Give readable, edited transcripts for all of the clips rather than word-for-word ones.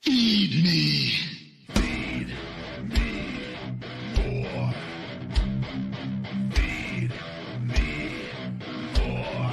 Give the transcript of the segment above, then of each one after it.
Feed me. Feed me more. Feed me more.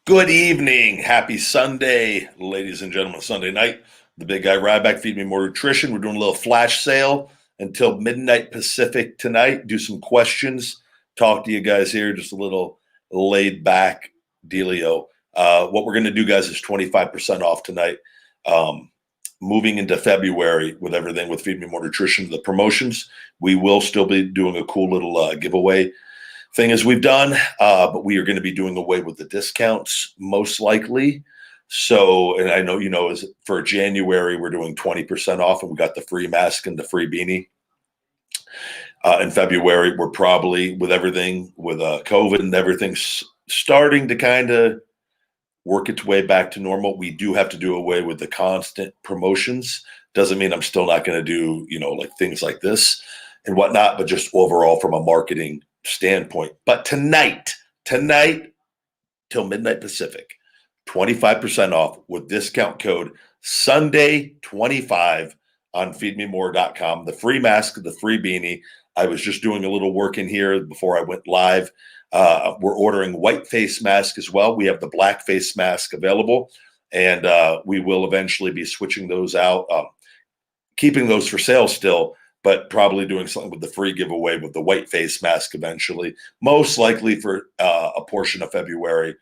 Good evening. Happy Sunday, ladies and gentlemen. Sunday night. The big guy Ryback, Feed Me More Nutrition. We're doing a little flash sale until midnight Pacific tonight. Do some questions. Talk to you guys here. Just a little laid back dealio. What we're going to do, guys, is 25% off tonight. Moving into February with everything with Feed Me More Nutrition, the promotions, we will still be doing a cool little giveaway thing as we've done, but we are going to be doing away with the discounts most likely. So, and I know, is for January, we're doing 20% off and we got the free mask and the free beanie. In February, we're probably with everything with COVID and everything starting to kind of work its way back to normal. We do have to do away with the constant promotions. Doesn't mean I'm still not going to do, like things like this and whatnot, but just overall from a marketing standpoint. But tonight till midnight Pacific, 25% off with discount code Sunday25 on feedmemore.com. The free mask, the free beanie. I was just doing a little work in here before I went live. We're ordering white face mask as well. We have the black face mask available, and we will eventually be switching those out, keeping those for sale still, but probably doing something with the free giveaway with the white face mask eventually, most likely for a portion of February,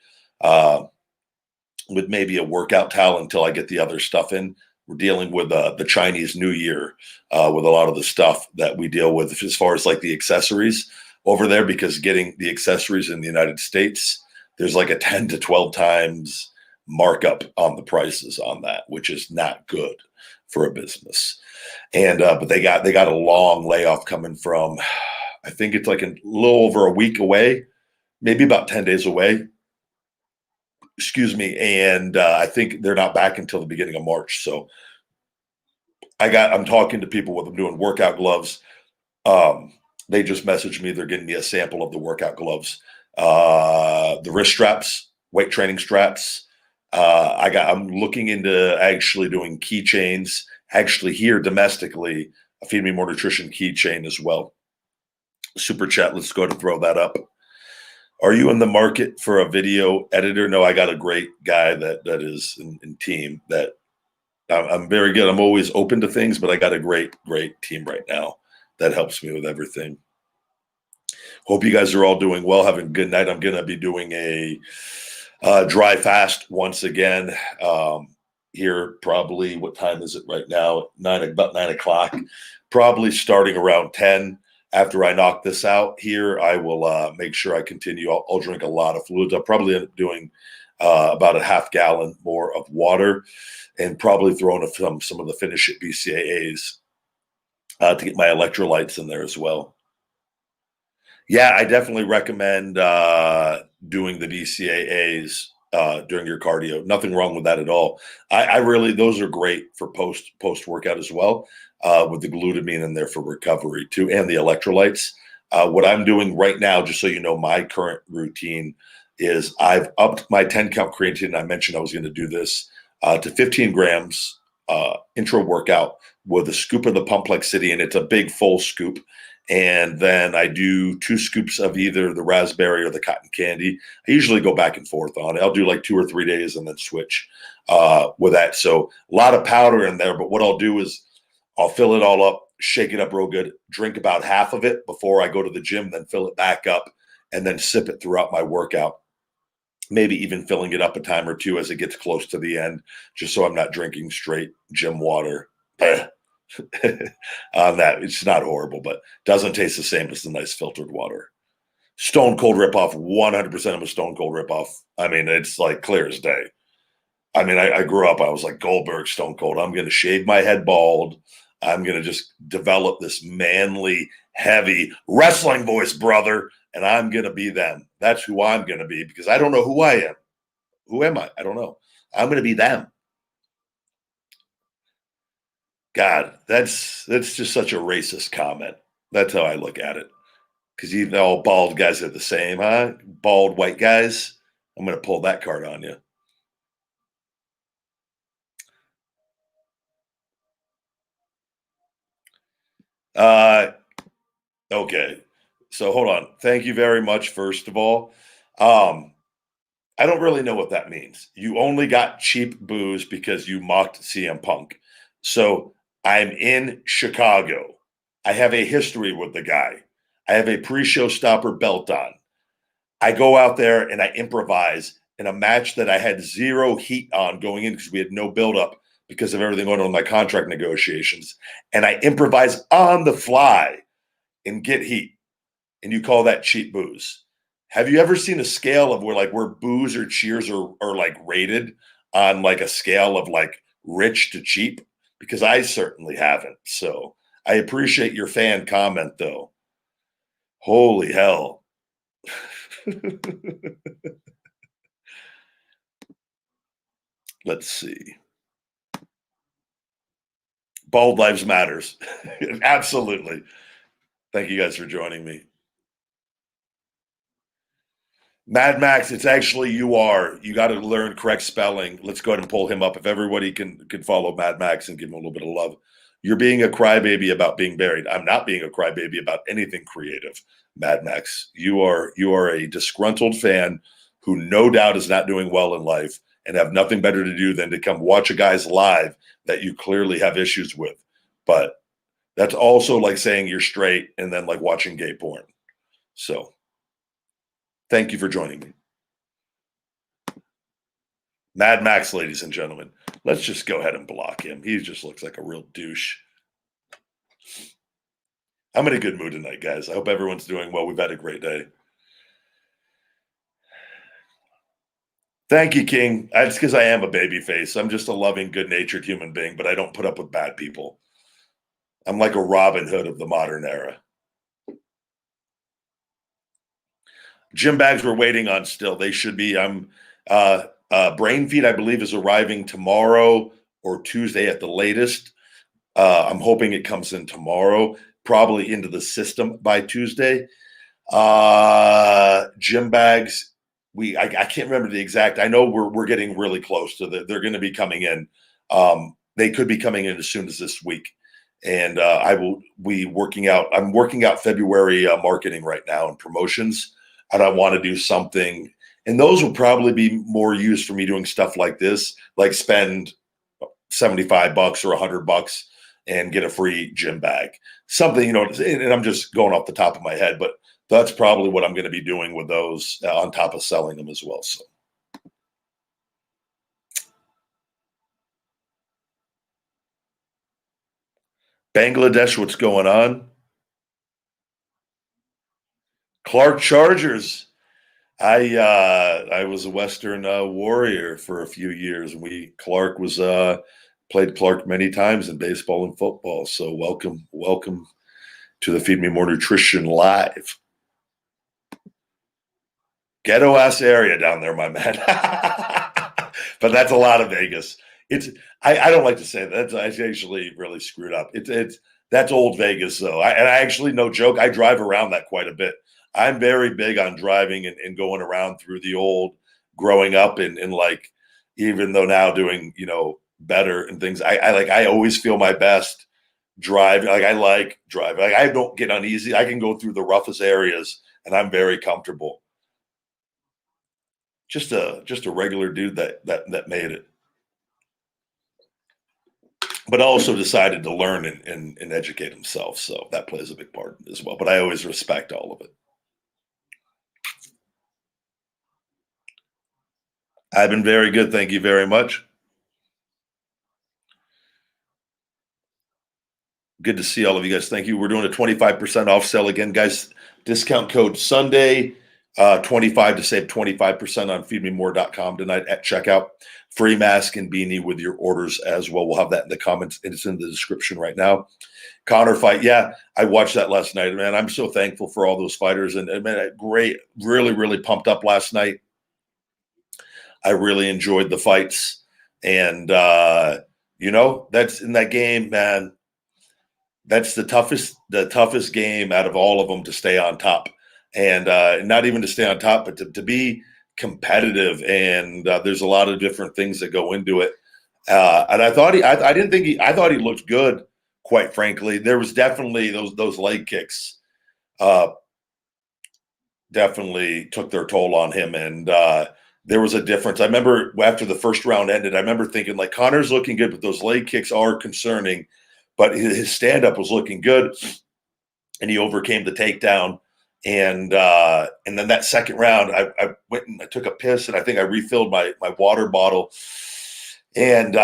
with maybe a workout towel until I get the other stuff in. We're dealing with the Chinese New Year with a lot of the stuff that we deal with as far as like the accessories over there, because getting the accessories in the United States, there's like a 10 to 12 times markup on the prices on that, which is not good for a business. And but they got a long layoff coming from, I think it's like a little over a week away, maybe about 10 days away. Excuse me. And I think they're not back until the beginning of March. So I'm talking to people with them doing workout gloves. They just messaged me. They're getting me a sample of the workout gloves, the wrist straps, weight training straps. I'm looking into actually doing keychains. Actually, here domestically, a Feed Me More Nutrition keychain as well. Super chat. Let's go to throw that up. Are you in the market for a video editor? No, I got a great guy that is in team that I'm very good. I'm always open to things, but I got a great team right now that helps me with everything. Hope you guys are all doing well, having a good night. I'm going to be doing a dry fast once again here. Probably, what time is it right now? About 9 o'clock. Probably starting around 10. After I knock this out here, I will make sure I continue. I'll drink a lot of fluids. I'll probably end up doing about a half gallon more of water, and probably throwing some of the Finish It BCAAs to get my electrolytes in there as well. Yeah, I definitely recommend doing the BCAAs during your cardio. Nothing wrong with that at all. I really, those are great for post workout as well, with the glutamine in there for recovery too, and the electrolytes. What I'm doing right now, just so you know, my current routine is I've upped my 10 count creatine. I mentioned I was going to do this to 15 grams intro workout with a scoop of the Pumplexity, and it's a big full scoop. And then I do 2 scoops of either the raspberry or the cotton candy. I usually go back and forth on it. I'll do like 2 or 3 days and then switch with that. So a lot of powder in there, but what I'll do is I'll fill it all up, shake it up real good, drink about half of it before I go to the gym, then fill it back up, and then sip it throughout my workout. Maybe even filling it up a time or two as it gets close to the end, just so I'm not drinking straight gym water. On that, it's not horrible, but doesn't taste the same as the nice filtered water. Stone cold ripoff, 100% of a stone cold ripoff. I mean, it's like clear as day. I mean, I grew up, I was like Goldberg, Stone Cold. I'm going to shave my head bald. I'm going to just develop this manly, heavy wrestling voice, brother. And I'm going to be them. That's who I'm going to be because I don't know who I am. Who am I? I don't know. I'm going to be them. God, that's just such a racist comment. That's how I look at it. Because you know, all bald guys are the same, huh? Bald white guys. I'm going to pull that card on you. Uh, okay. So hold on. Thank you very much. First of all, um, I don't really know what that means. You only got cheap booze because you mocked CM Punk. So I'm in Chicago. I have a history with the guy. I have a pre-show stopper belt on. I go out there and I improvise in a match that I had zero heat on going in because we had no buildup because of everything going on in my contract negotiations. And I improvise on the fly and get heat. And you call that cheap booze. Have you ever seen a scale of where booze or cheers are like rated on like a scale of like rich to cheap? Because I certainly haven't. So I appreciate your fan comment though. Holy hell. Let's see. Bald Lives Matters. Absolutely. Thank you guys for joining me. Mad Max, it's actually you are. You got to learn correct spelling. Let's go ahead and pull him up. If everybody can follow Mad Max and give him a little bit of love. You're being a crybaby about being buried. I'm not being a crybaby about anything creative. Mad Max, you are a disgruntled fan who no doubt is not doing well in life and have nothing better to do than to come watch a guy's live that you clearly have issues with. But that's also like saying you're straight and then like watching gay porn. So thank you for joining me. Mad Max, ladies and gentlemen. Let's just go ahead and block him. He just looks like a real douche. I'm in a good mood tonight, guys. I hope everyone's doing well. We've had a great day. Thank you, King. It's because I am a baby face. I'm just a loving, good-natured human being, but I don't put up with bad people. I'm like a Robin Hood of the modern era. Gym bags we're waiting on still. They should be. Brain Feed, I believe, is arriving tomorrow or Tuesday at the latest. I'm hoping it comes in tomorrow, probably into the system by Tuesday. Gym bags, I can't remember the exact. I know we're getting really close to they're going to be coming in. They could be coming in as soon as this week, and I will be working out. I'm working out February marketing right now and promotions, and I want to do something. And those will probably be more used for me doing stuff like this, like spend $75 or $100 and get a free gym bag. Something, and I'm just going off the top of my head, but that's probably what I'm going to be doing with those on top of selling them as well. So Bangladesh, what's going on? Clark Chargers. I was a Western Warrior for a few years. Clark was played Clark many times in baseball and football. So welcome to the Feed Me More Nutrition Live. Ghetto ass area down there, my man. But that's a lot of Vegas. I don't like to say that. That's actually really screwed up. That's old Vegas though. And I actually, no joke, I drive around that quite a bit. I'm very big on driving and going around through the old growing up and like, even though now doing, better and things, I always feel my best driving. I like driving. Like I don't get uneasy. I can go through the roughest areas and I'm very comfortable. Just a regular dude that made it, but also decided to learn and educate himself. So that plays a big part as well. But I always respect all of it. I've been very good. Thank you very much. Good to see all of you guys. Thank you. We're doing a 25% off sale again, guys. Discount code Sunday 25 to save 25% on feedmemore.com tonight at checkout. Free mask and beanie with your orders as well. We'll have that in the comments. It's in the description right now. Conor fight. Yeah, I watched that last night, man. I'm so thankful for all those fighters. And man, great, really, really pumped up last night. I really enjoyed the fights. And, that's in that game, man. That's the toughest game out of all of them to stay on top. And not even to stay on top, but to be competitive. And there's a lot of different things that go into it. And I thought I thought he looked good, quite frankly. There was definitely those leg kicks definitely took their toll on him. And there was a difference. I remember after the first round ended, I remember thinking, like, Conor's looking good, but those leg kicks are concerning. But his stand-up was looking good, and he overcame the takedown. And then that second round, I went and I took a piss, and I think I refilled my water bottle. And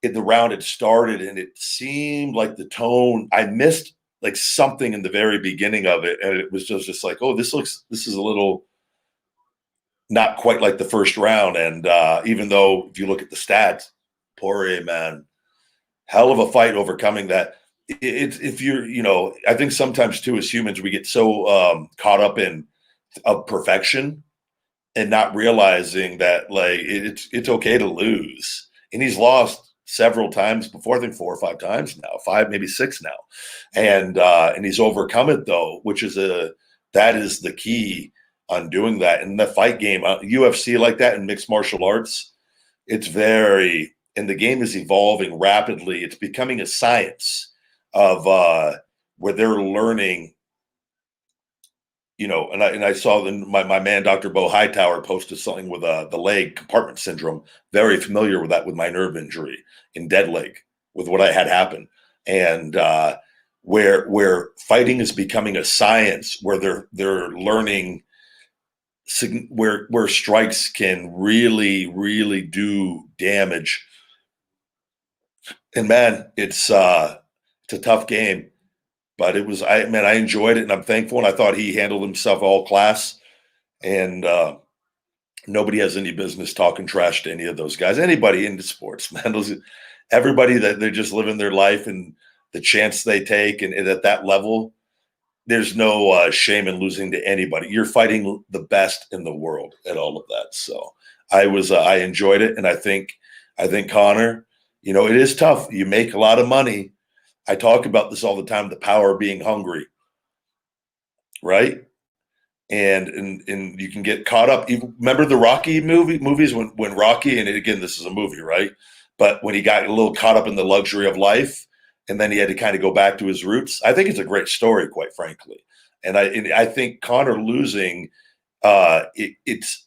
in the round had started, and it seemed like the tone, I missed like something in the very beginning of it, and it was just like, oh, this is a little not quite like the first round. And even though if you look at the stats, Poirier, man, hell of a fight overcoming that. If you're, I think sometimes too, as humans, we get so caught up in perfection and not realizing that, like, it's okay to lose. And he's lost several times before, I think 4 or 5 times now, 5, maybe 6 now. And he's overcome it though, that is the key on doing that. And the fight game, UFC like that, and mixed martial arts, and the game is evolving rapidly. It's becoming a science of where they're learning, and I saw my man, Dr. Bo Hightower, posted something with the leg compartment syndrome. Very familiar with that, with my nerve injury in dead leg, with what I had happen. And where fighting is becoming a science, where they're learning where strikes can really, really do damage. And man, it's a tough game, but I enjoyed it, and I'm thankful. And I thought he handled himself all class, and nobody has any business talking trash to any of those guys. Anybody into sports, man, everybody that they're just living their life, and the chance they take, and at that level, there's no shame in losing to anybody. You're fighting the best in the world at all of that. So I enjoyed it, and I think Conor, it is tough. You make a lot of money. I talk about this all the time, the power of being hungry, right? And you can get caught up. Remember the Rocky movies when Rocky, and again, this is a movie, right? But when he got a little caught up in the luxury of life, and then he had to kind of go back to his roots. I think it's a great story, quite frankly. And I think Conor losing, it's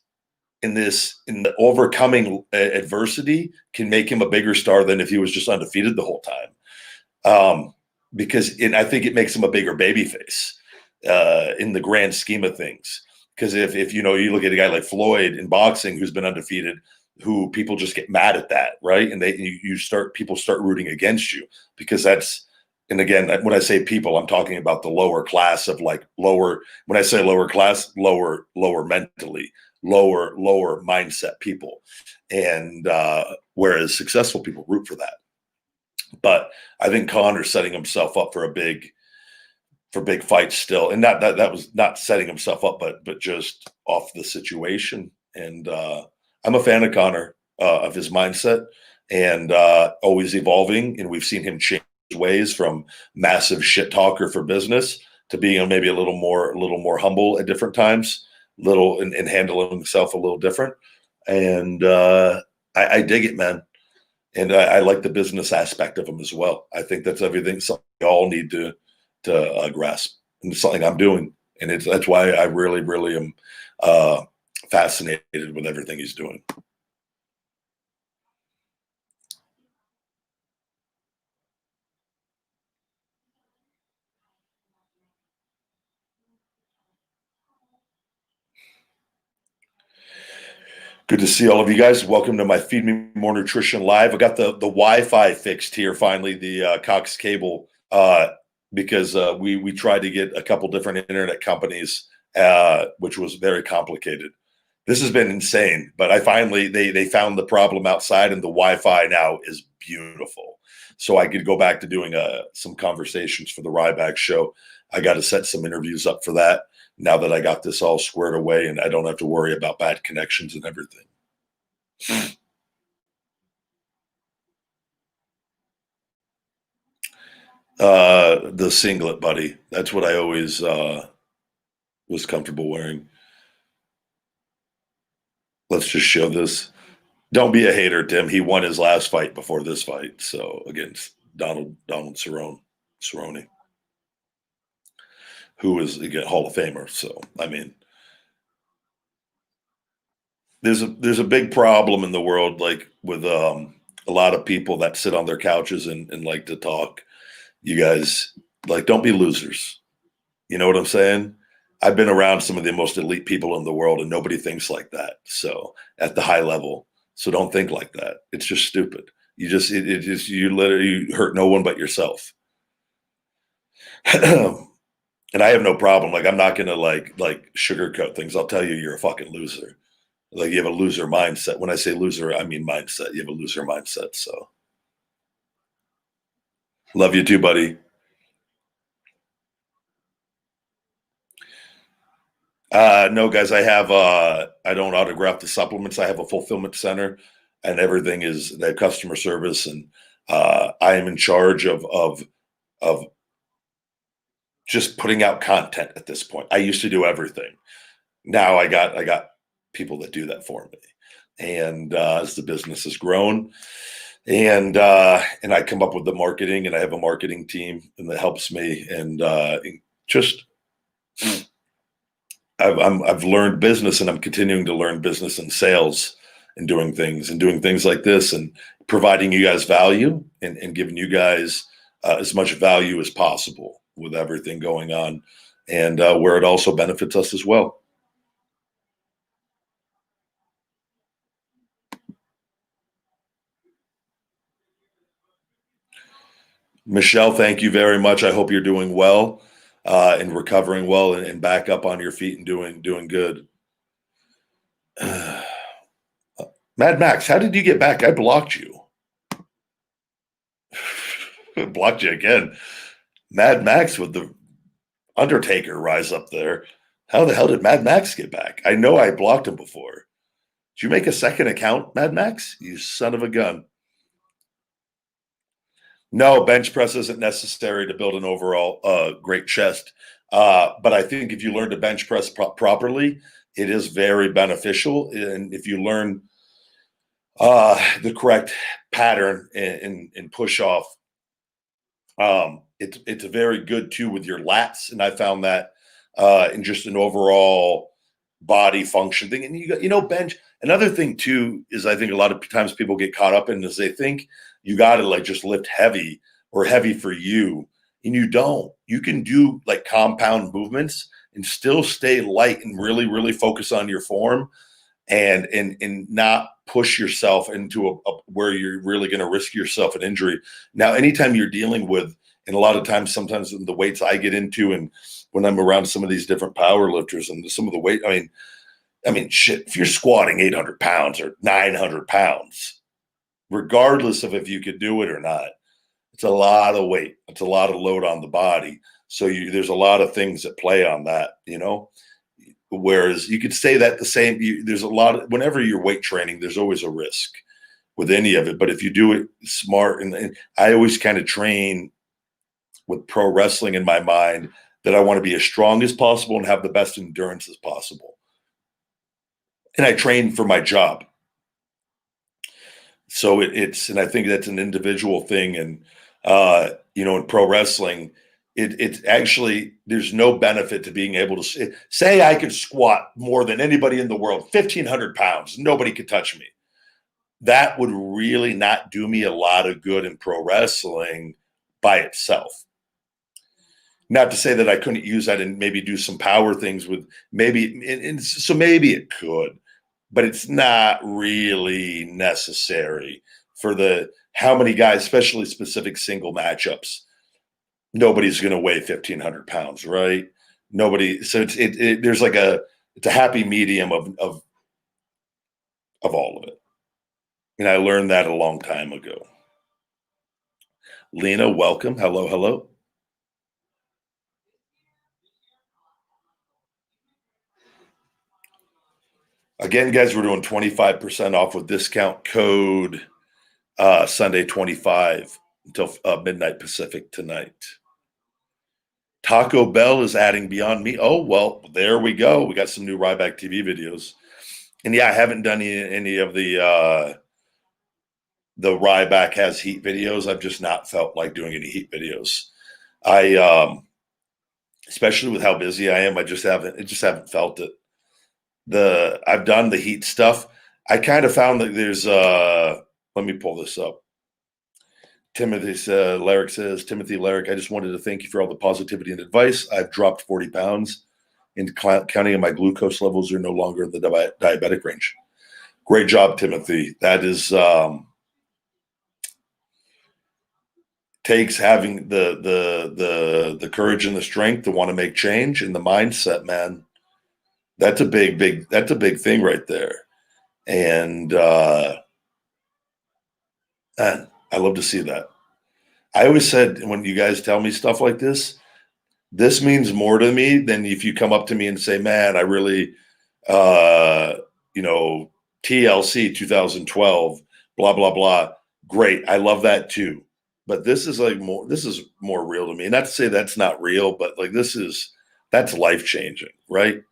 in the overcoming adversity can make him a bigger star than if he was just undefeated the whole time. I think it makes him a bigger babyface in the grand scheme of things. Because if you look at a guy like Floyd in boxing, who's been undefeated, who people just get mad at that, right? And people start rooting against you, because and again, when I say people, I'm talking about the lower class of when I say lower class, lower mentally, lower mindset people. And whereas successful people root for that. But I think Conor's setting himself up for big fights still. And that was not setting himself up, but just off the situation. And I'm a fan of Conor, of his mindset, and always evolving. And we've seen him change his ways from massive shit talker for business to being maybe a little more humble at different times, and handling himself a little different. And I dig it, man. And I like the business aspect of him as well. I think that's something we all need to grasp, and it's something I'm doing. And that's why I really, really am fascinated with everything he's doing. Good to see all of you guys. Welcome to my Feed Me More Nutrition Live. I got the Wi-Fi fixed here finally, the Cox cable, because we tried to get a couple different internet companies, which was very complicated. This has been insane, but I finally they found the problem outside, and the Wi-Fi now is beautiful. So I could go back to doing some conversations for the Ryback show. I got to set some interviews up for that now that I got this all squared away, and I don't have to worry about bad connections and everything. The singlet, buddy. That's what I always was comfortable wearing. Let's just show this. Don't be a hater, Tim. He won his last fight before this fight, so against Donald Cerrone, who is again Hall of Famer. So I mean, there's a big problem in the world, like with a lot of people that sit on their couches and like to talk. You guys, like, don't be losers. You know what I'm saying? I've been around some of the most elite people in the world, and nobody thinks like that. So at the high level, so don't think like that. It's just stupid. You just it just you literally hurt no one but yourself. And I have no problem. Like, I'm not gonna like sugarcoat things. I'll tell you, you're a fucking loser. Like, you have a loser mindset. When I say loser, I mean mindset. You have a loser mindset. So love you too, buddy. No, guys, I don't autograph the supplements. I have a fulfillment center, and everything is the customer service, and I am in charge of just putting out content at this point. I used to do everything. Now I got people that do that for me. And as the business has grown, and I come up with the marketing, and I have a marketing team and that helps me, and just I've learned business, and I'm continuing to learn business and sales, and doing things like this, and providing you guys value, and giving you guys as much value as possible with everything going on, and where it also benefits us as well. Michelle, thank you very much. I hope you're doing well, and recovering well, and back up on your feet and doing good. Mad Max, how did you get back? I blocked you. Blocked you again. Mad Max with the Undertaker rise up there. How the hell did Mad Max get back? I know I blocked him before. Did you make a second account, Mad Max? You son of a gun. No, bench press isn't necessary to build an overall great chest. But I think if you learn to bench press properly, it is very beneficial. And if you learn the correct pattern and push off, it's very good too with your lats. And I found that in just an overall body function thing. And bench. Another thing too is, I think a lot of times people get caught up in is they think you got to like just lift heavy or heavy for you, and you don't. You can do like compound movements and still stay light and really really focus on your form, and not push yourself into where you're really going to risk yourself an injury. Now, anytime you're dealing with, and a lot of times, sometimes the weights I get into, and when I'm around some of these different power lifters and some of the weight, I mean, shit, if you're squatting 800 pounds or 900 pounds, regardless of if you could do it or not, it's a lot of weight. It's a lot of load on the body. So there's a lot of things that play on that, whereas you could say that the same, there's a lot of, whenever you're weight training, there's always a risk with any of it. But if you do it smart, and I always kind of train with pro wrestling in my mind that I want to be as strong as possible and have the best endurance as possible. And I train for my job. So and I think that's an individual thing. And, in pro wrestling, it's actually, there's no benefit to being able to say I could squat more than anybody in the world, 1,500 pounds, nobody could touch me. That would really not do me a lot of good in pro wrestling by itself. Not to say that I couldn't use that and maybe do some power things with so maybe it could, but it's not really necessary for how many guys, especially specific single matchups. Nobody's going to weigh 1,500 pounds, right? Nobody. So there's like it's a happy medium of all of it. And I learned that a long time ago. Lena, welcome. Hello, hello. Again, guys, we're doing 25% off with discount code Sunday 25 until midnight Pacific tonight. Taco Bell is adding Beyond Meat. Oh, well, there we go. We got some new Ryback TV videos. And yeah, I haven't done any of the Ryback has heat videos. I've just not felt like doing any heat videos. Especially with how busy I am, I just haven't felt it. I've done the heat stuff. I kind of found that there's let me pull this up. Timothy Lyric, I just wanted to thank you for all the positivity and advice. I've dropped 40 pounds and counting on my glucose levels are no longer in the diabetic range. Great job, Timothy. That is takes having the courage and the strength to want to make change and the mindset, man. That's a big thing right there. And man, I love to see that. I always said when you guys tell me stuff like this means more to me than if you come up to me and say, man, I really, TLC 2012, blah, blah, blah. Great. I love that too. But this is more real to me. Not to say that's not real, but like that's life changing, right?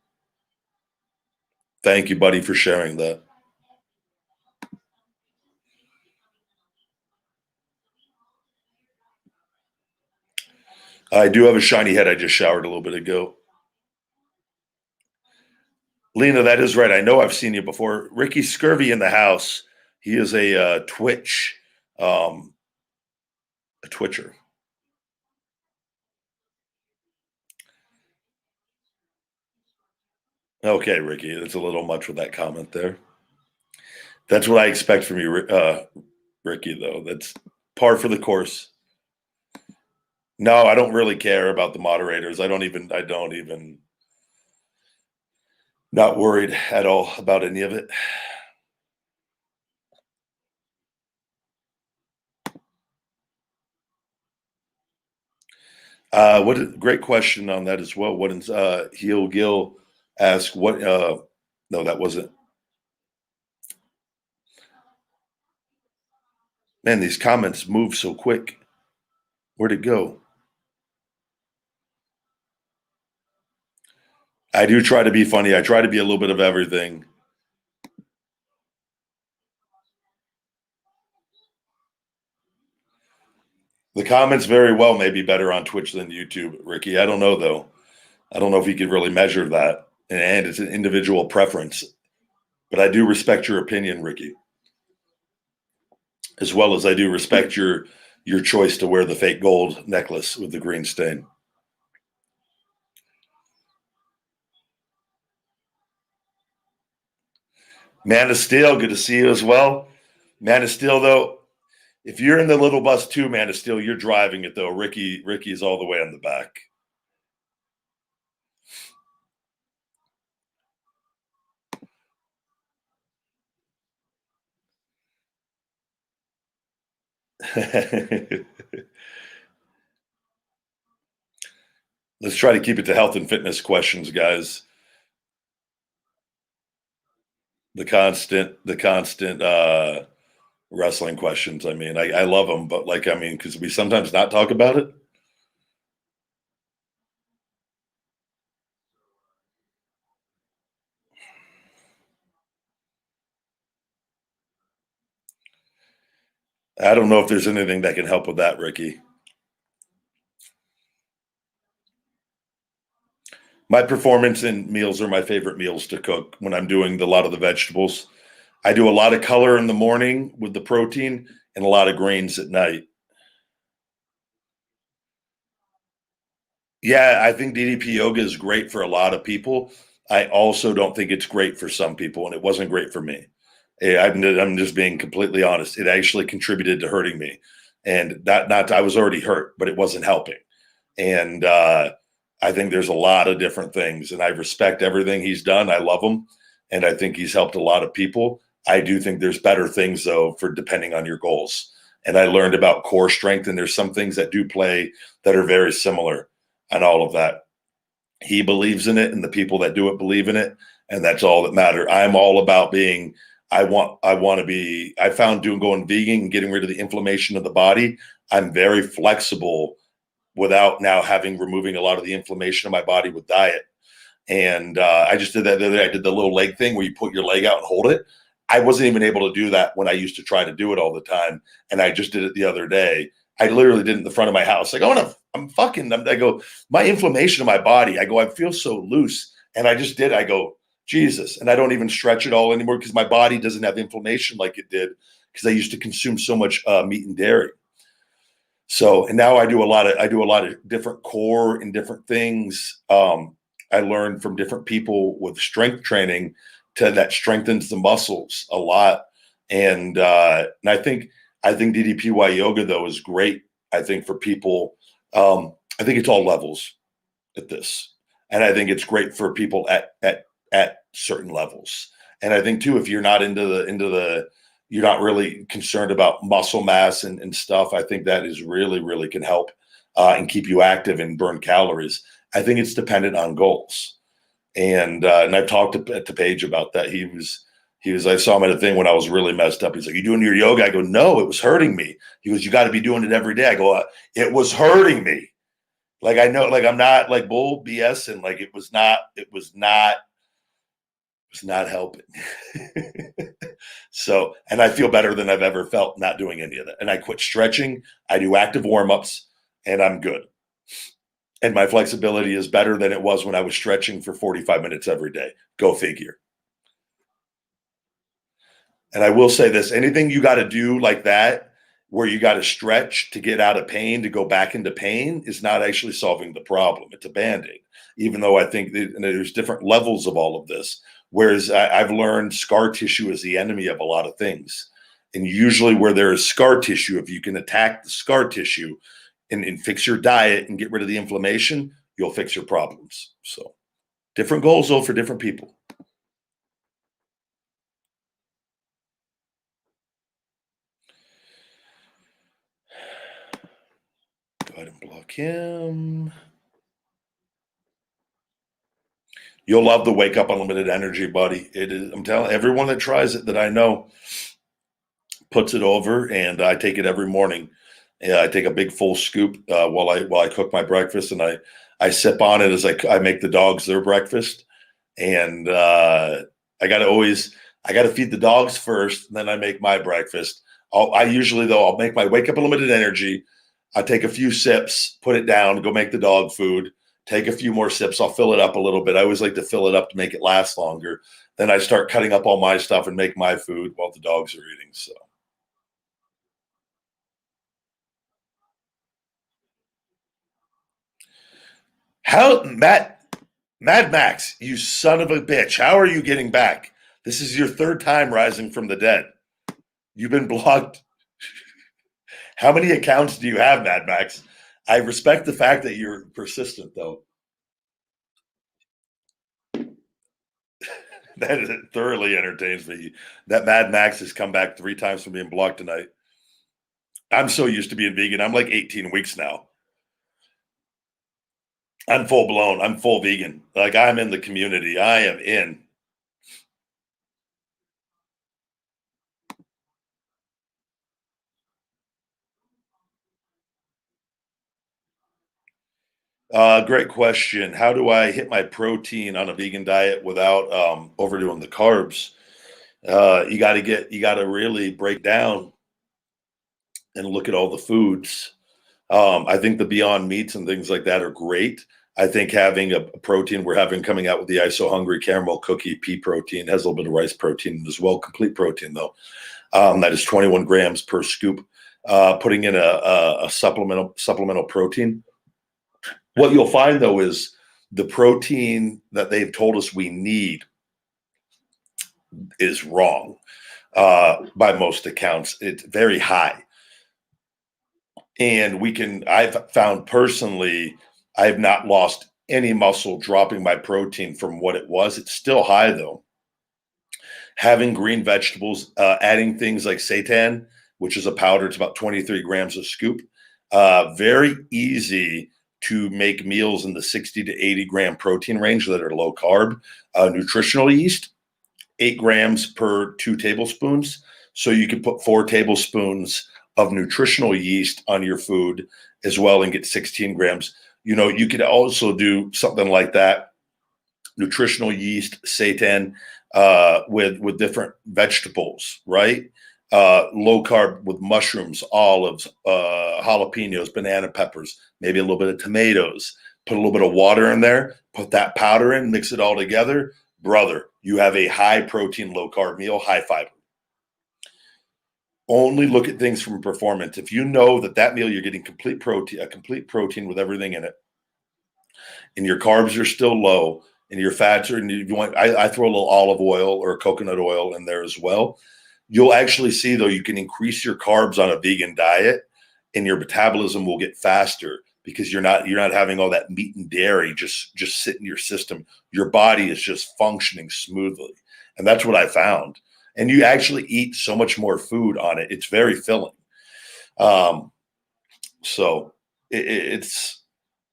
Thank you, buddy, for sharing that. I do have a shiny head. I just showered a little bit ago. Lena, that is right. I know I've seen you before. Ricky Scurvy in the house. He is a Twitch, a Twitcher. Okay, Ricky, that's a little much with that comment there. That's what I expect from you, Ricky, though. That's par for the course. No, I don't really care about the moderators. I don't even, not worried at all about any of it. Great question on that as well. What is Heel Gill asked what no, that wasn't. Man, these comments move so quick. Where'd it go? I do try to be funny. I try to be a little bit of everything. The comments very well may be better on Twitch than YouTube, Ricky. I don't know though. I don't know if you could really measure that. And it's an individual preference. But I do respect your opinion, Ricky. As well as I do respect your choice to wear the fake gold necklace with the green stain. Man of Steel, good to see you as well. Man of Steel, though, if you're in the little bus too, Man of Steel, you're driving it though. Ricky's all the way on the back. Let's try to keep it to health and fitness questions, guys. The constant wrestling questions. I mean, I love them, but because we sometimes not talk about it. I don't know if there's anything that can help with that, Ricky. My performance in meals are my favorite meals to cook when I'm doing a lot of the vegetables. I do a lot of color in the morning with the protein and a lot of grains at night. Yeah, I think DDP Yoga is great for a lot of people. I also don't think it's great for some people, and it wasn't great for me. I'm just being completely honest. It actually contributed to hurting me, and not I was already hurt, but it wasn't helping. And I think there's a lot of different things, and I respect everything he's done. I love him, and I think he's helped a lot of people. I do think there's better things though for depending on your goals. And I learned about core strength, and there's some things that do play that are very similar and all of that. He believes in it, and the people that do it believe in it, and that's all that matter. I'm all about being. I want to be. I found doing going vegan and getting rid of the inflammation of the body. I'm very flexible without now having removing a lot of the inflammation of my body with diet. And I just did that the other day. I did the little leg thing where you put your leg out and hold it. I wasn't even able to do that when I used to try to do it all the time. And I just did it the other day. I literally did it in the front of my house. Like, I go, my inflammation in my body, I go, I feel so loose. And I just did, I go, Jesus. And I don't even stretch it all anymore because my body doesn't have inflammation like it did because I used to consume so much meat and dairy. So, and now I do a lot of different core and different things. I learned from different people with strength training that strengthens the muscles a lot. And I think DDPY yoga though is great. I think for people, I think it's all levels at this, and I think it's great for people at certain levels. And I think too, if you're not you're not really concerned about muscle mass and stuff, I think that is really can help and keep you active and burn calories. I think it's dependent on goals. And I've talked to Paige about that. He was, I saw him at a thing when I was really messed up. He's like, "You doing your yoga?" I go, "No, it was hurting me." He goes, "You got to be doing it every day." I go, "It was hurting me." Like, I know, like, I'm not like bull BS. And like, it was not helping. So, and I feel better than I've ever felt not doing any of that. And I quit stretching. I do active warm-ups and I'm good. And my flexibility is better than it was when I was stretching for 45 minutes every day. Go figure. And I will say this, anything you got to do like that, where you got to stretch to get out of pain, to go back into pain, is not actually solving the problem. It's a Band-Aid, even though I think there's different levels of all of this. Whereas I've learned scar tissue is the enemy of a lot of things. And usually where there is scar tissue, if you can attack the scar tissue and fix your diet and get rid of the inflammation, you'll fix your problems. So different goals though for different people. Go ahead and block him. You'll love the Wake Up Unlimited Energy, buddy. It is, I'm telling everyone that tries it that I know puts it over, and I take it every morning. Yeah, I take a big full scoop while I cook my breakfast, and I sip on it as I make the dogs their breakfast. And I got to feed the dogs first, and then I make my breakfast. I'll make my Wake Up Unlimited Energy. I take a few sips, put it down, go make the dog food. Take a few more sips. I'll fill it up a little bit. I always like to fill it up to make it last longer. Then I start cutting up all my stuff and make my food while the dogs are eating. So. How, Mad Max, you son of a bitch. How are you getting back? This is your third time rising from the dead. You've been blocked. How many accounts do you have, Mad Max? I respect the fact that you're persistent, though. That thoroughly entertains me. That Mad Max has come back 3 times from being blocked tonight. I'm so used to being vegan. I'm like 18 weeks now. I'm full blown. I'm full vegan. Like, I'm in the community. I am in. Great question. How do I hit my protein on a vegan diet without overdoing the carbs? You got to really break down and look at all the foods. I think the Beyond Meats and things like that are great. I think having a protein, we're having coming out with the ISO Hungry Caramel Cookie pea protein, has a little bit of rice protein as well, complete protein though. That is 21 grams per scoop. Putting in a supplemental protein. What you'll find though is the protein that they've told us we need is wrong by most accounts. It's very high. And I've found personally, I have not lost any muscle dropping my protein from what it was. It's still high though. Having green vegetables, adding things like seitan, which is a powder, it's about 23 grams a scoop. Very easy to make meals in the 60 to 80 gram protein range that are low carb. Nutritional yeast, 8 grams per 2 tablespoons. So you can put 4 tablespoons of nutritional yeast on your food as well and get 16 grams. You could also do something like that, nutritional yeast, seitan, with different vegetables, right? Low carb with mushrooms, olives, jalapenos, banana peppers, maybe a little bit of tomatoes. Put a little bit of water in there, put that powder in, mix it all together. Brother, you have a high protein, low carb meal, high fiber. Only look at things from performance. If you know that meal you're getting complete protein with everything in it, and your carbs are still low, and your fats are, and you want, I throw a little olive oil or coconut oil in there as well. You'll actually see though, you can increase your carbs on a vegan diet, and your metabolism will get faster because you're not having all that meat and dairy just sit in your system. Your body is just functioning smoothly, and that's what I found. And you actually eat so much more food on it. It's very filling. So it's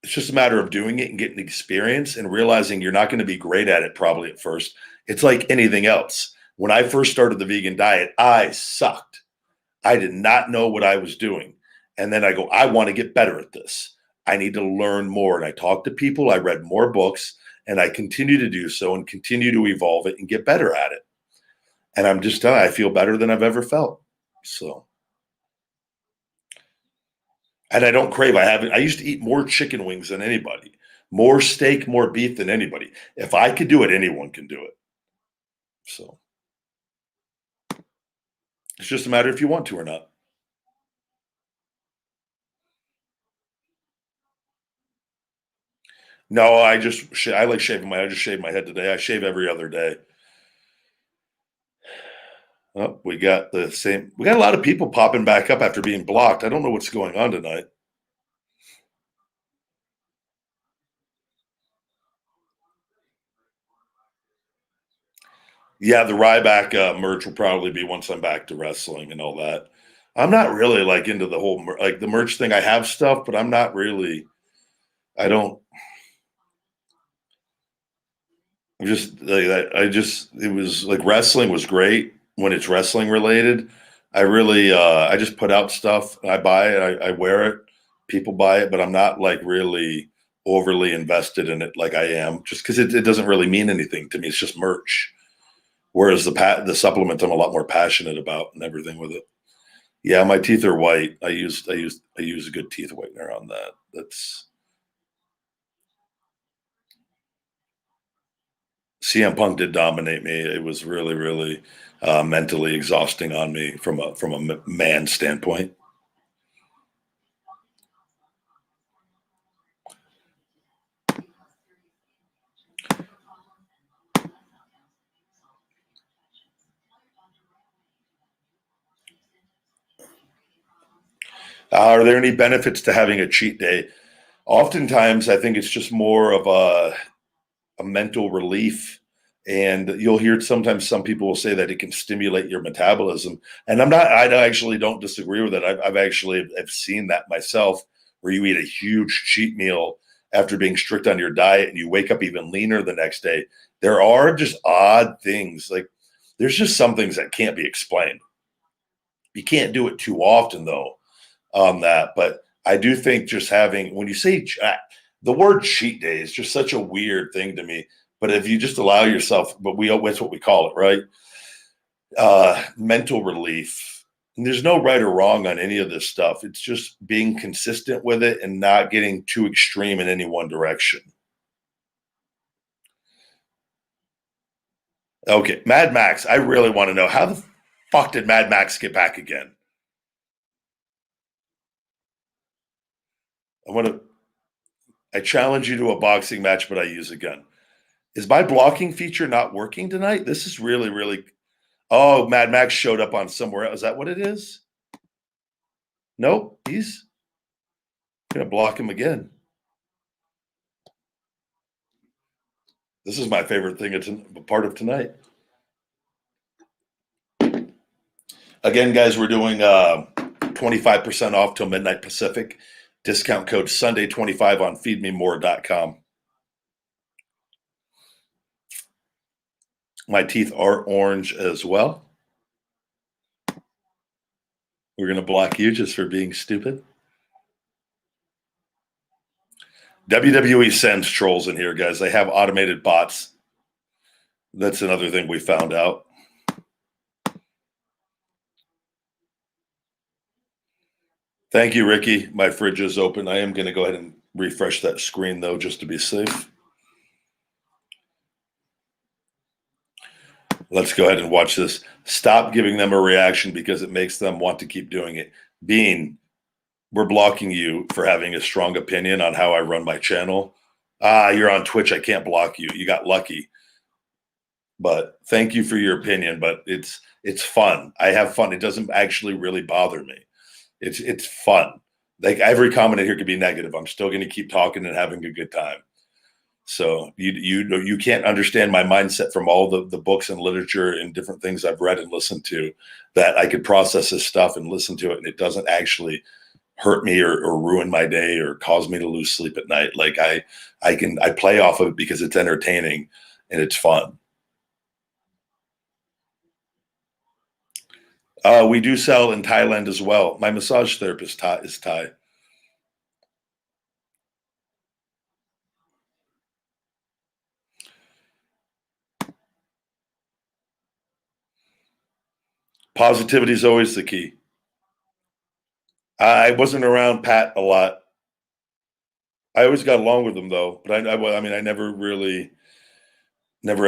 just a matter of doing it and getting experience and realizing you're not going to be great at it probably at first. It's like anything else. When I first started the vegan diet, I sucked. I did not know what I was doing. And then I go, I want to get better at this. I need to learn more. And I talked to people, I read more books, and I continue to do so and continue to evolve it and get better at it. And I'm just telling you, I feel better than I've ever felt. So, and I don't crave. I used to eat more chicken wings than anybody, more steak, more beef than anybody. If I could do it, anyone can do it. So it's just a matter if you want to or not. No, I like shaving I just shave my head today. I shave every other day. Oh, we got a lot of people popping back up after being blocked. I don't know what's going on tonight. Yeah, the Ryback merch will probably be once I'm back to wrestling and all that. I'm not really like into the whole like the merch thing. I have stuff, but I'm not really. I don't. I'm just like I just it was like wrestling was great when it's wrestling related. I just put out stuff. I buy it. I wear it. People buy it, but I'm not like really overly invested in it like I am just because it doesn't really mean anything to me. It's just merch. Whereas the supplement I'm a lot more passionate about and everything with it. Yeah, my teeth are white. I use a good teeth whitener on that. That's CM Punk did dominate me. It was really, really mentally exhausting on me from a man standpoint. Are there any benefits to having a cheat day? Oftentimes, I think it's just more of a mental relief. And you'll hear sometimes some people will say that it can stimulate your metabolism. And I actually don't disagree with it. I've seen that myself where you eat a huge cheat meal after being strict on your diet and you wake up even leaner the next day. There are just odd things. Like there's just some things that can't be explained. You can't do it too often though on that. But I do think just having, when you say the word cheat day is just such a weird thing to me. But if you just allow yourself, that's what we call it, right? Mental relief. And there's no right or wrong on any of this stuff. It's just being consistent with it and not getting too extreme in any one direction. Okay, Mad Max. I really want to know how the fuck did Mad Max get back again? I want to. I challenge you to a boxing match, but I use a gun. Is my blocking feature not working tonight? This is really, really. Oh, Mad Max showed up on somewhere else. Is that what it is? Nope. He's gonna block him again. This is my favorite thing. It's a part of tonight. Again, guys, we're doing 25% off till midnight Pacific. Discount code Sunday25 on feedmemore.com. My teeth are orange as well. We're going to block you just for being stupid. WWE sends trolls in here, guys. They have automated bots. That's another thing we found out. Thank you, Ricky. My fridge is open. I am going to go ahead and refresh that screen, though, just to be safe. Let's go ahead and watch this. Stop giving them a reaction because it makes them want to keep doing it. Bean, we're blocking you for having a strong opinion on how I run my channel. You're on Twitch. I can't block you. You got lucky. But thank you for your opinion. But it's fun. I have fun. It doesn't actually really bother me. It's fun. Like every comment in here could be negative. I'm still going to keep talking and having a good time. So you can't understand my mindset from all the books and literature and different things I've read and listened to, that I could process this stuff and listen to it, and it doesn't actually hurt me or ruin my day or cause me to lose sleep at night. Like I play off of it because it's entertaining and it's fun. We do sell in Thailand as well. My massage therapist is Thai. Positivity is always the key. I wasn't around Pat a lot. I always got along with him though, but I mean, I never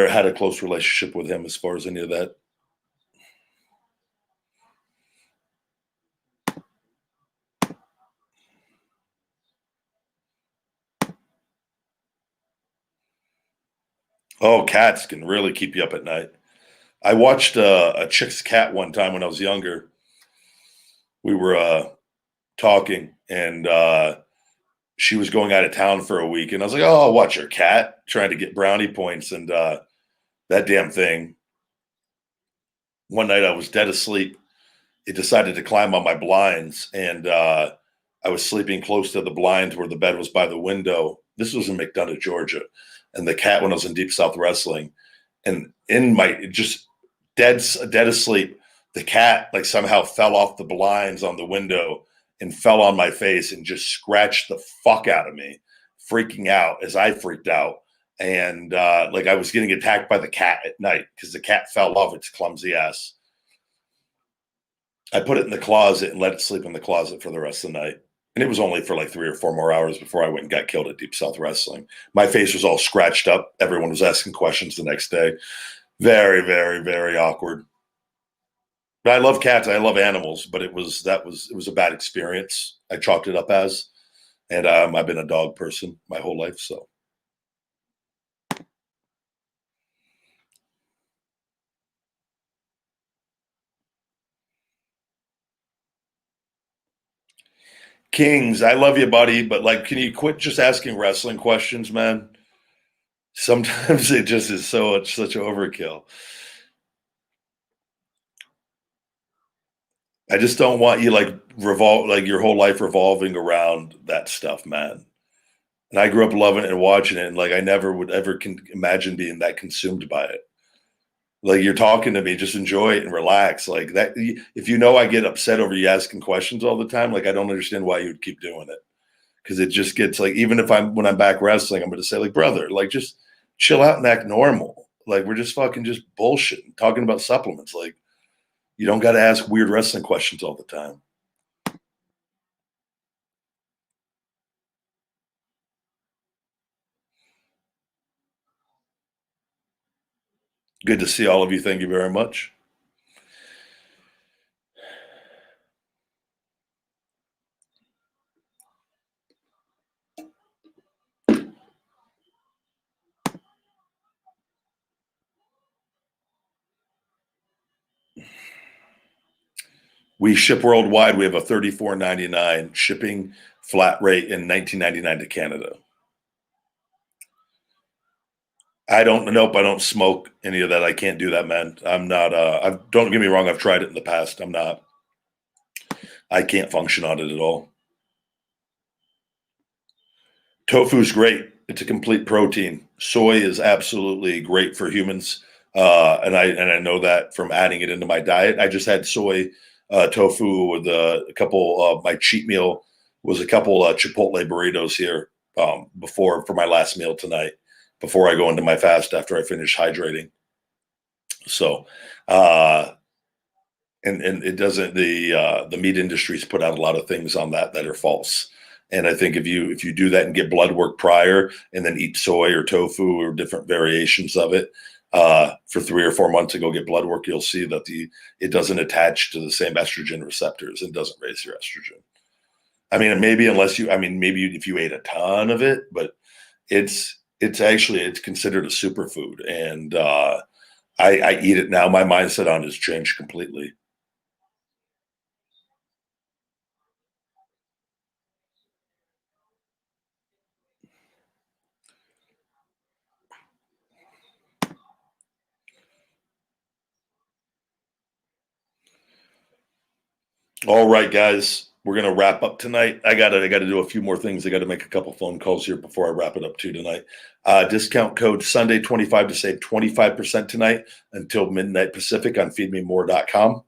had a close relationship with him as far as any of that. Oh, cats can really keep you up at night. I watched a chick's cat one time when I was younger. We were talking, and she was going out of town for a week, and I was like, "Oh, I'll watch your cat," trying to get brownie points, and that damn thing. One night I was dead asleep. It decided to climb on my blinds, and I was sleeping close to the blinds where the bed was by the window. This was in McDonough, Georgia, and the cat, when I was in Deep South Wrestling, and in my just dead asleep, the cat like somehow fell off the blinds on the window and fell on my face and just scratched the fuck out of me, freaking out as I freaked out. And like I was getting attacked by the cat at night because the cat fell off its clumsy ass. I put it in the closet and let it sleep in the closet for the rest of the night. And it was only for like 3 or 4 more hours before I went and got killed at Deep South Wrestling. My face was all scratched up. Everyone was asking questions the next day. Very, very, very awkward. But I love cats. I love animals, but it was a bad experience. I chalked it up as, and I've been a dog person my whole life. So Kings, I love you, buddy, but like, can you quit just asking wrestling questions, man? Sometimes it just is such overkill. I just don't want you like your whole life revolving around that stuff, man. And I grew up loving it and watching it, and like I never would ever imagine being that consumed by it. Like you're talking to me, just enjoy it and relax. Like that, if you know I get upset over you asking questions all the time, like I don't understand why you would keep doing it. Because it just gets like, even if when I'm back wrestling, I'm going to say like, brother, like just chill out and act normal. Like we're just fucking just bullshit talking about supplements. Like you don't got to ask weird wrestling questions all the time. Good to see all of you. Thank you very much. We ship worldwide. We have a $34.99 shipping flat rate in $19.99 to Canada. I don't. Nope. I don't smoke any of that. I can't do that, man. I'm not. Don't get me wrong. I've tried it in the past. I'm not. I can't function on it at all. Tofu's great. It's a complete protein. Soy is absolutely great for humans, and I know that from adding it into my diet. I just had soy tofu with a couple. My cheat meal was a couple Chipotle burritos here before for my last meal tonight. Before I go into my fast after I finish hydrating. So, uh, and it doesn't the meat industry's put out a lot of things on that are false. And I think if you do that and get blood work prior and then eat soy or tofu or different variations of it for 3 or 4 months and go get blood work, you'll see that it doesn't attach to the same estrogen receptors and doesn't raise your estrogen. I mean, maybe maybe if you ate a ton of it, but it's considered a superfood, and I eat it now. My mindset on it has changed completely. All right, guys, we're gonna wrap up tonight. I gotta do a few more things. I gotta make a couple phone calls here before I wrap it up too tonight. Discount code Sunday 25 to save 25% tonight until midnight Pacific on feedmemore.com.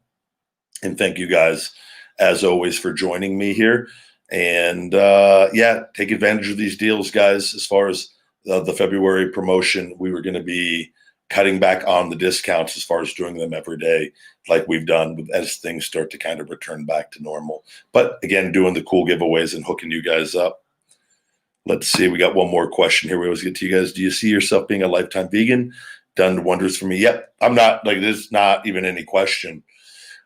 And thank you guys as always for joining me here. And yeah, take advantage of these deals, guys. As far as the February promotion, we were going to be cutting back on the discounts as far as doing them every day, like we've done as things start to kind of return back to normal. But again, doing the cool giveaways and hooking you guys up. Let's see. We got one more question here. We always get to you guys. Do you see yourself being a lifetime vegan? Done wonders for me. Yep. I'm not like there's not even any question.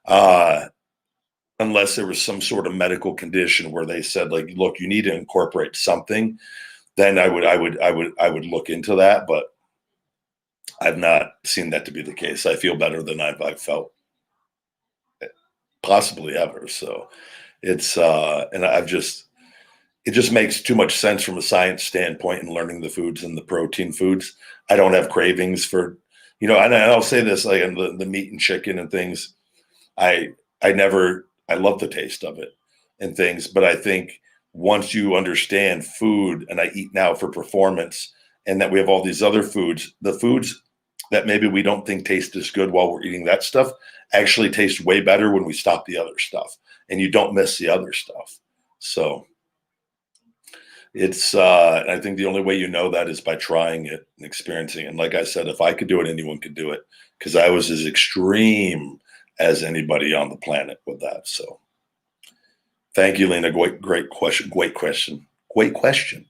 Unless there was some sort of medical condition where they said, like, look, you need to incorporate something, then I would look into that. But I've not seen that to be the case. I feel better than I've felt possibly ever. So it's and I've just it just makes too much sense from a science standpoint and learning the foods and the protein foods. I don't have cravings for, and I'll say this, like the meat and chicken and things. I love the taste of it and things, but I think once you understand food, and I eat now for performance, and that we have all these other foods, the foods that maybe we don't think taste as good while we're eating that stuff actually taste way better when we stop the other stuff, and you don't miss the other stuff. So it's I think the only way you know that is by trying it and experiencing it. And like I said, if I could do it, anyone could do it, because I was as extreme as anybody on the planet with that. So thank you, Lena. Great question. Great question. Great question.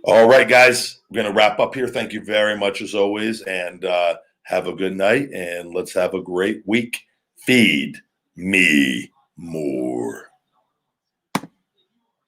All right, guys, we're going to wrap up here. Thank you very much as always. And have a good night, and let's have a great week. Feed me more.